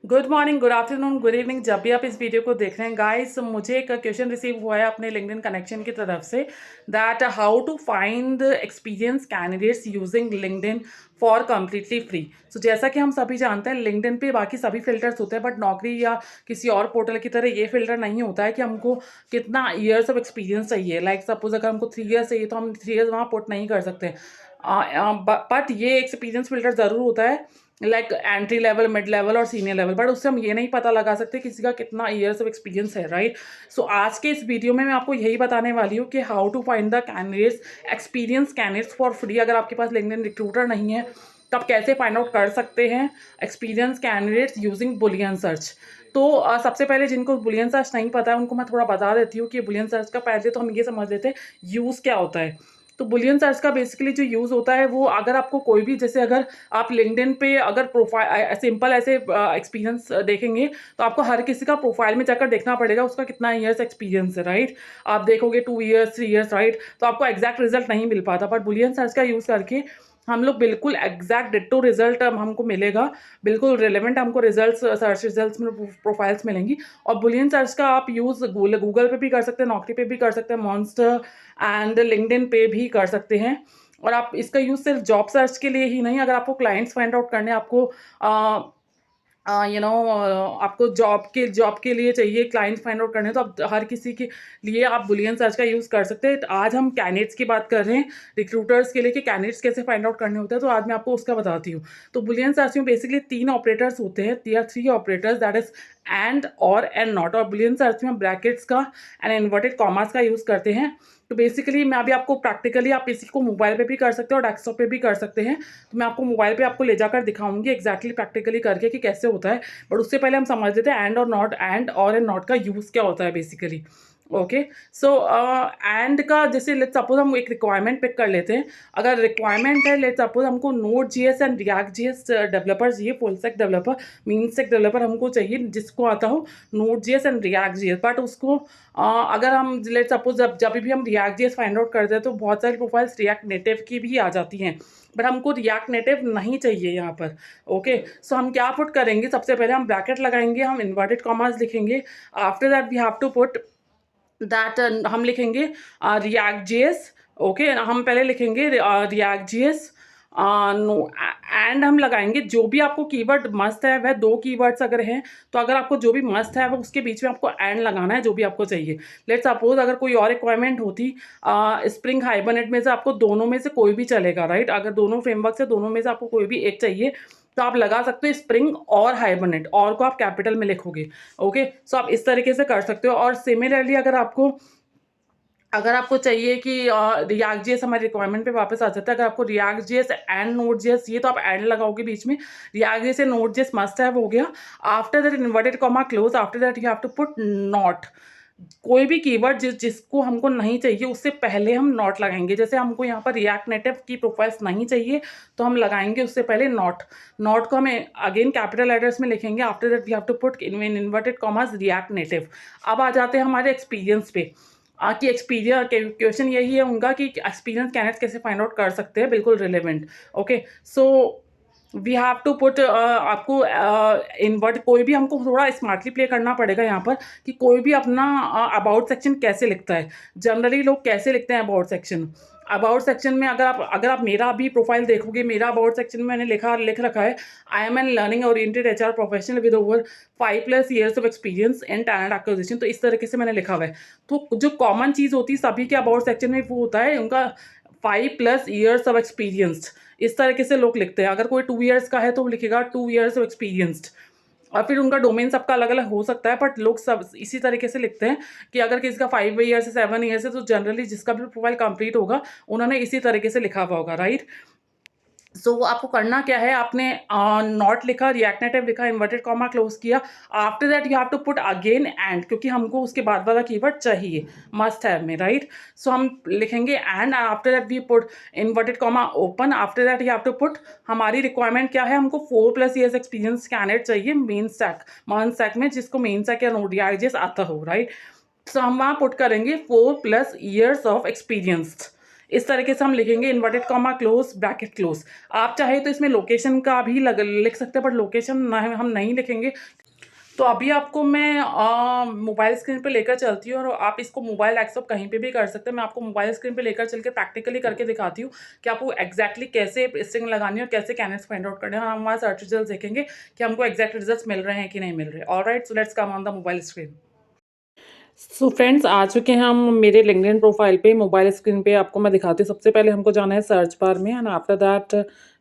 Good morning, good afternoon, good evening, जब भी आप इस वीडियो को देख रहे हैं गाइस, मुझे एक क्वेश्चन रिसीव हुआ है अपने लिंक्डइन कनेक्शन की तरफ से that how to find experience candidates using LinkedIn for completely free. So जैसा कि हम सभी जानते हैं लिंक्डइन पे बाकी सभी फिल्टर्स होते हैं, बट नौकरी या किसी और पोर्टल की तरह ये फिल्टर नहीं होता है कि हमको कितना ईयर्स ऑफ एक्सपीरियंस चाहिए। लाइक सपोज अगर हमको 3 ईयर्स चाहिए तो हम 3 ईयर्स वहाँ पुट नहीं कर सकते। बट ये एक्सपीरियंस फिल्टर ज़रूर होता है, like entry level, mid level और सीनियर लेवल, बट उससे हम ये नहीं पता लगा सकते किसी का कितना ईयर्स ऑफ एक्सपीरियंस है, राइट। सो आज के इस वीडियो में मैं आपको यही बताने वाली हूँ कि how to find the candidates, experience candidates for free. अगर आपके पास लिंक्डइन रिक्रूटर नहीं है तो आप कैसे फाइंड आउट कर सकते हैं experience candidates using Boolean search. तो सबसे पहले जिनको बुलियन सर्च नहीं पता है उनको मैं थोड़ा बता देती हूँ कि बुलियन सर्च का पहले तो हम ये समझ लेते हैं यूज़ क्या होता है। तो बुलियन सर्च का बेसिकली जो यूज़ होता है वो, अगर आपको कोई भी, जैसे अगर आप लिंक्डइन पे अगर प्रोफाइल सिंपल ऐसे एक्सपीरियंस देखेंगे तो आपको हर किसी का प्रोफाइल में जाकर देखना पड़ेगा उसका कितना ईयर्स एक्सपीरियंस है, राइट। आप देखोगे 2 ईयर्स, 3 ईयर्स, राइट, तो आपको एग्जैक्ट रिजल्ट नहीं मिल पाता। बट बुलियन सर्च का यूज़ करके हम लोग बिल्कुल एग्जैक्ट डिट्टो रिजल्ट हमको मिलेगा, बिल्कुल रिलेवेंट हमको रिजल्ट्स, सर्च रिजल्ट्स में प्रोफाइल्स मिलेंगी। और बुलियन सर्च का आप यूज़ गूगल पे भी कर सकते हैं, नौकरी पे भी कर सकते हैं, मॉन्स्टर एंड लिंक्डइन पे भी कर सकते हैं। और आप इसका यूज़ सिर्फ जॉब सर्च के लिए ही नहीं, अगर आपको क्लाइंट्स फाइंड आउट करने, आपको आपको जॉब के लिए चाहिए, क्लाइंट फाइंड आउट करने, तो आप हर किसी के लिए आप बुलियन सर्च का यूज़ कर सकते हैं। तो आज हम कैंडिडेट्स की बात कर रहे हैं, रिक्रूटर्स के लिए, कि कैंडिडेट्स कैसे फाइंड आउट करने होते हैं, तो आज मैं आपको उसका बताती हूँ। तो बुलियन सर्च में बेसिकली 3 ऑपरेटर्स होते हैं, there are 3 operators, that is and, or and not. और बुलियन सर्च में ब्रैकेट्स का एंड इन्वर्टेड कॉमास का यूज़ करते हैं। तो बेसिकली मैं अभी आपको प्रैक्टिकली, आप इसी को मोबाइल पे भी कर सकते हो और डेस्कटॉप पे भी कर सकते हैं। तो मैं आपको मोबाइल पे आपको ले जाकर दिखाऊंगी एग्जैक्टली प्रैक्टिकली करके कि कैसे होता है। बट उससे पहले हम समझ लेते हैं एंड और not, and or and not का यूज़ क्या होता है बेसिकली। ओके, सो एंड का, जैसे लेट्स सपोज हम एक रिक्वायरमेंट पिक कर लेते हैं। अगर रिक्वायरमेंट है, लेट्स सपोज हमको Node JS and React JS developer चाहिए, full stack developer, MEAN stack developer हमको चाहिए जिसको आता हो Node JS and React JS. But उसको अगर हम लेट्स सपोज जब भी हम रिएक्ट जीएस फाइंड आउट करते हैं तो बहुत सारी प्रोफाइल्स रिएक्ट नेटिव की भी आ जाती हैं, बट हमको रिएक्ट नेटिव नहीं चाहिए यहाँ पर। ओके, सो हम क्या पुट करेंगे, सबसे पहले हम ब्रैकेट लगाएंगे, हम इन्वर्टेड कॉमास लिखेंगे। After that we have to put that, हम लिखेंगे रिएक्ट जेएस। ओके, हम पहले लिखेंगे रिएक्ट जेएस, नो, एंड हम लगाएंगे जो भी आपको कीवर्ड मस्ट है, वह 2 कीवर्ड्स अगर हैं तो अगर आपको जो भी मस्ट है वो उसके बीच में आपको एंड लगाना है, जो भी आपको चाहिए। लेट्स सपोज अगर कोई और रिक्वायरमेंट होती, स्प्रिंग हाइबरनेट में से आपको दोनों में से कोई भी चलेगा, राइट। अगर दोनों फ्रेमवर्क से दोनों में से आपको कोई भी एक चाहिए तो आप लगा सकते हो स्प्रिंग और हाइबरनेट, और को आप कैपिटल में लिखोगे। ओके, सो आप इस तरीके से कर सकते हो। और सिमिलरली अगर आपको चाहिए कि रिएक्ट जेएस, हमारे रिक्वायरमेंट पे वापस आ जाता है, अगर आपको React JS and Node JS चाहिए तो आप एंड लगाओगे बीच में, React JS and Node JS must have हो गया। After that inverted comma close, after that you have to put not. कोई भी कीवर्ड जिसको हमको नहीं चाहिए उससे पहले हम नॉट लगाएंगे। जैसे हमको यहाँ पर रिएक्ट नेटिव की प्रोफाइल्स नहीं चाहिए तो हम लगाएंगे उससे पहले नॉट। नॉट को हमें अगेन कैपिटल लेटर्स में लिखेंगे। After that we have to put in inverted commas React Native. अब आ जाते हैं हमारे एक्सपीरियंस पे। कि एक्सपीरियंस क्वेश्चन यही है उनका कि एक्सपीरियंस कैंडिडेट कैसे फाइंड आउट कर सकते हैं, बिल्कुल relevant. Okay, so we have to put, आपको इन्वर्ट, कोई भी हमको थोड़ा स्मार्टली प्ले करना पड़ेगा यहाँ पर कि कोई भी अपना अबाउट सेक्शन कैसे लिखता है। जनरली लोग कैसे लिखते हैं अबाउट सेक्शन, अबाउट सेक्शन में अगर आप मेरा भी प्रोफाइल देखोगे, मेरा अबाउट सेक्शन में मैंने लिख रखा है, I am an learning oriented HR professional with over 5+ years of experience in talent acquisition. तो इस तरीके से मैंने लिखा हुआ है। तो जो कॉमन चीज़ होती है सभी के अबाउट सेक्शन में वो होता है उनका 5+ ईयर्स ऑफ एक्सपीरियंस। इस तरीके से लोग लिखते हैं। अगर कोई 2 ईयर्स का है तो वो लिखेगा 2 ईयर्स ऑफ एक्सपीरियंस्ड। और फिर उनका डोमेन सबका अलग अलग हो सकता है, बट लोग सब इसी तरीके से लिखते हैं कि अगर किसी का 5 ईयर्स से 7 ईयर्स है तो जनरली जिसका भी प्रोफाइल कंप्लीट होगा उन्होंने इसी तरीके से लिखा हुआ होगा, राइट। सो आपको करना क्या है, आपने नॉट लिखा, रिएक्ट नेटिव लिखा, इन्वर्टेड कॉमा क्लोज किया। After that you have to put again and, क्योंकि हमको उसके बाद वाला कीवर्ड चाहिए मस्ट हैव में, राइट। सो हम लिखेंगे and, after that we put inverted comma open. After that you have to put, हमारी रिक्वायरमेंट क्या है, हमको 4+ ईयर्स एक्सपीरियंस कैंडिडेट चाहिए मेन स्टैक में, जिसको मेन स्टैक या नोड आता हो, राइट। सो हम वहाँ पुट करेंगे 4+ ईयर्स ऑफ एक्सपीरियंस। इस तरीके से हम लिखेंगे, inverted comma close bracket close. आप चाहे तो इसमें लोकेशन का भी लिख सकते हैं, बट लोकेशन हम नहीं लिखेंगे। तो अभी आपको मैं मोबाइल स्क्रीन पे लेकर चलती हूँ और आप इसको मोबाइल डेस्कटॉप कहीं पे भी कर सकते हैं। मैं आपको मोबाइल स्क्रीन पे लेकर चल के प्रैक्टिकली करके दिखाती हूँ कि आपको एग्जैक्टली कैसे स्ट्रिंग लगानी है और कैसे कैनवास फाइंड आउट करने हैं। हम हमारे सर्च रिजल्ट देखेंगे कि हमको एग्जैक्ट रिजल्ट्स मिल रहे हैं कि नहीं मिल रहे। Alright, so let's come on the mobile screen. So friends, आ चुके हैं हम मेरे लिंक्डइन प्रोफाइल पे। मोबाइल स्क्रीन पे आपको मैं दिखाती हूँ। सबसे पहले हमको जाना है सर्च बार में, and after that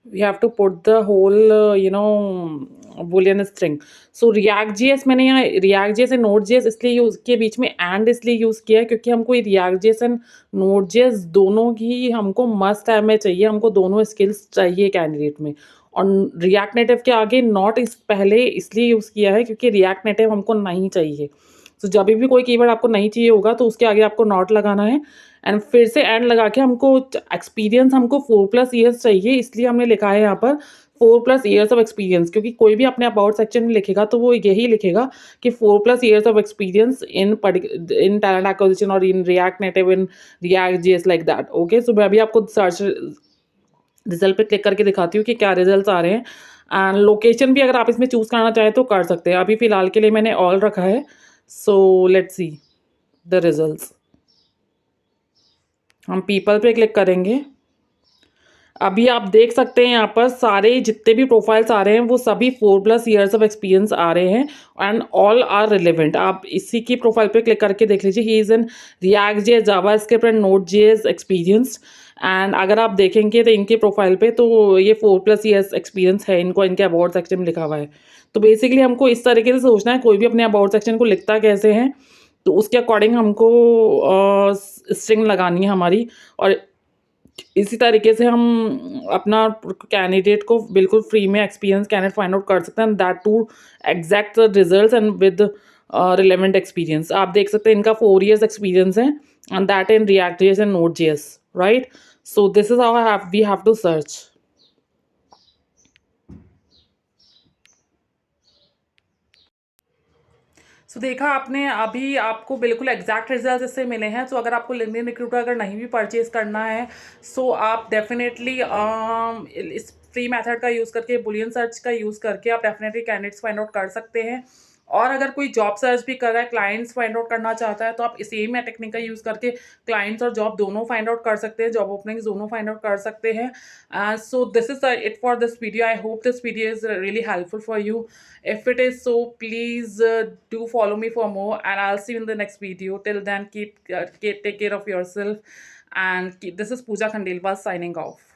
we have to put the whole Boolean string. So React JS, मैंने यहाँ React JS and Node JS इसलिए यूज़ के बीच में एंड इसलिए यूज़ किया है क्योंकि हमको ये react JS and Node JS दोनों ही हमको मस्ट है में चाहिए। हमको दोनों स्किल्स चाहिए कैंडिडेट में। और रिएक्ट नेटिव के आगे नॉट इस पहले इसलिए यूज़ किया है क्योंकि रिएक्ट नेटिव हमको नहीं चाहिए। तो जब भी कोई कीवर्ड आपको नहीं चाहिए होगा तो उसके आगे आपको नॉट लगाना है, एंड फिर से एंड लगा के हमको एक्सपीरियंस हमको 4+ ईयर्स चाहिए, इसलिए हमने लिखा है यहाँ पर 4+ ईयर्स ऑफ एक्सपीरियंस। क्योंकि कोई भी अपने अबाउट सेक्शन में लिखेगा तो वो यही लिखेगा कि 4+ years of experience in talent acquisition और in React Native, in React JS, like that. Okay, so मैं अभी आपको सर्च रिजल्ट पे क्लिक करके दिखाती हूँ कि क्या रिजल्ट आ रहे हैं। एंड लोकेशन भी अगर आप इसमें चूज़ करना चाहें तो कर सकते हैं। अभी फ़िलहाल के लिए मैंने ऑल रखा है। So let's see the results. हम पीपल पे क्लिक करेंगे। अभी आप देख सकते हैं यहाँ पर सारे जितने भी प्रोफाइल्स आ रहे हैं वो सभी 4+ ईयर्स ऑफ एक्सपीरियंस आ रहे हैं, एंड ऑल आर रिलेवेंट। आप इसी की प्रोफाइल पे क्लिक करके देख लीजिए। He is in React JS, JavaScript and Node JS experience. And अगर आप देखेंगे तो इनके प्रोफाइल पे तो ये 4+ ईयर्स एक्सपीरियंस है इनको, इनके अबाउट सेक्शन में लिखा हुआ है। तो बेसिकली हमको इस तरीके से सोचना है, कोई भी अपने अबाउट सेक्शन को लिखता कैसे हैं तो उसके अकॉर्डिंग हमको स्ट्रिंग लगानी है हमारी। और इसी तरीके से हम अपना कैंडिडेट को बिल्कुल फ्री में एक्सपीरियंस कैंडिडेट फाइंड आउट कर सकते हैं, that to exact the results and with relevant experience. आप देख सकते हैं इनका 4 ईयर्स एक्सपीरियंस है, and that in React JS and Node JS, right. So this is how we have to search. So देखा आपने, अभी आपको बिल्कुल एग्जैक्ट रिजल्ट इससे मिले हैं। सो अगर आपको लिंक्डइन रिक्रूटर अगर नहीं भी परचेज करना है, सो आप डेफिनेटली इस फ्री मेथड का यूज़ करके, बुलियन सर्च का यूज़ करके आप डेफिनेटली कैंडिडेट्स फाइंड आउट कर सकते हैं। और अगर कोई जॉब सर्च भी कर रहा है, क्लाइंट्स फाइंड आउट करना चाहता है, तो आप सेम या टेक्निक का यूज़ करके क्लाइंट्स और जॉब दोनों फाइंड आउट कर सकते हैं, जॉब ओपनिंग्स दोनों फाइंड आउट कर सकते हैं। So this is it for this video. I hope this video is really helpful for you. If it is so, please do follow me for more, and I'll see you in the next video. Till then, take care of yourself, and this is Pooja Khandelwal signing off.